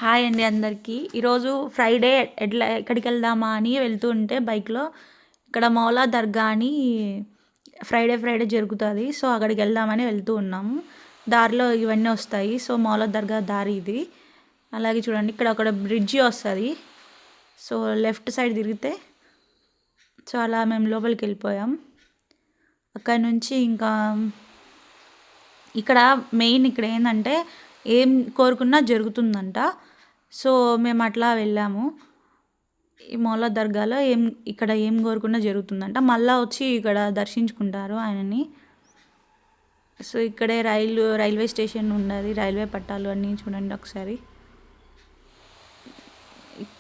Hi అండి అందరికీ. ఈరోజు ఫ్రైడే ఎక్కడికి వెళ్దామా అని వెళ్తూ ఉంటే బైక్‌లో ఇక్కడ మౌలా దర్గా అని ఫ్రైడే జరుగుతుంది. సో, అక్కడికి వెళ్దామని వెళ్తూ ఉన్నాము. దారిలో ఇవన్నీ వస్తాయి. సో, మౌలా దర్గా దారి ఇది. అలాగే చూడండి ఇక్కడ ఒక బ్రిడ్జి వస్తుంది. సో, లెఫ్ట్ సైడ్ తిరిగితే సో, అలా మేము లోపలికి వెళ్ళిపోయాం. అక్కడ నుంచి ఇంకా ఇక్కడ మెయిన్ ఇక్కడ ఏంటంటే ఏం కోరుకున్నా జరుగుతుందంట. సో, మేము అట్లా వెళ్ళాము. ఈ మౌలా దర్గాలో ఇక్కడ ఏం కోరుకున్నా జరుగుతుందంట. మళ్ళా వచ్చి ఇక్కడ దర్శించుకుంటారు ఆయనని. సో, ఇక్కడే రైల్వే స్టేషన్ ఉన్నది. రైల్వే పట్టాలు అన్నీ చూడండి ఒకసారి.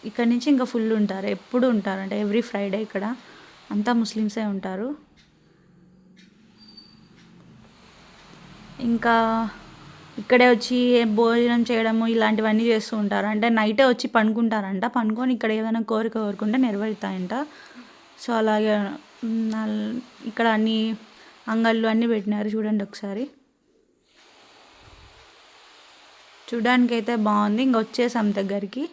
ఇక్కడ నుంచి ఇంకా ఫుల్ ఉంటారు. ఎప్పుడు ఉంటారు అంటే ఎవ్రీ ఫ్రైడే ఇక్కడ అంతా ముస్లిమ్సే ఉంటారు. ఇంకా ఇక్కడే వచ్చి భోజనం చేయడము ఇలాంటివన్నీ చేస్తూ ఉంటారు. అంటే నైటే వచ్చి పడుకుంటారంట. పడుకొని ఇక్కడ ఏదైనా కోరిక కోరుకుంటే నెరవేరుతాయంట. సో, అలాగే ఇక్కడ అన్ని అంగళ్ళు అన్నీ పెట్టినారు చూడండి ఒకసారి. చూడడానికి అయితే బాగుంది. ఇంక వచ్చేసాం దగ్గరికి.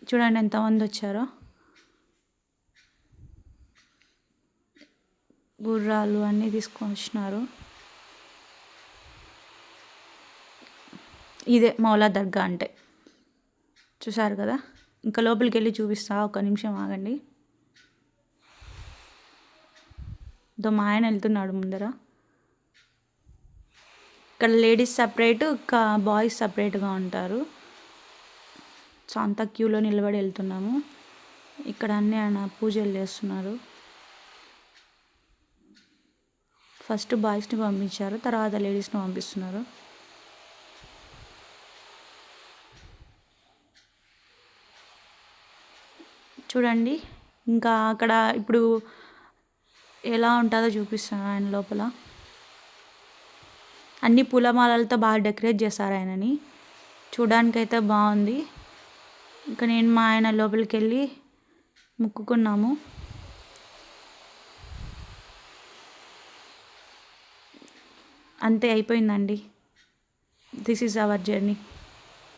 చూడండి ఎంతమంది వచ్చారో. గుర్రాలు అన్నీ తీసుకొని వచ్చినారు. ఇదే మౌలా దర్గా అంటే. చూసారు కదా. ఇంకా లోపలికి వెళ్ళి చూపిస్తా. ఒక నిమిషం ఆగండి. మా ఆయన వెళ్తున్నాడు ముందర. ఇక్కడ లేడీస్ సపరేట్, బాయ్స్ సపరేట్గా ఉంటారు. సో, అంతా క్యూలో నిలబడి వెళ్తున్నాము. ఇక్కడ అన్నీ ఆయన పూజలు చేస్తున్నారు. ఫస్ట్ బాయ్స్ని పంపించారు, తర్వాత లేడీస్ని పంపిస్తున్నారు. చూడండి ఇంకా అక్కడ ఇప్పుడు ఎలా ఉంటుందో చూపిస్తాను. ఆయన లోపల అన్ని పూలమాలలతో బాగా డెకరేట్ చేశారు ఆయనని. చూడడానికైతే బాగుంది. ఇంకా నేను మా ఆయన లోపలికి వెళ్ళి మొక్కుకున్నాము. అంతే అయిపోయిందండి. This is our journey.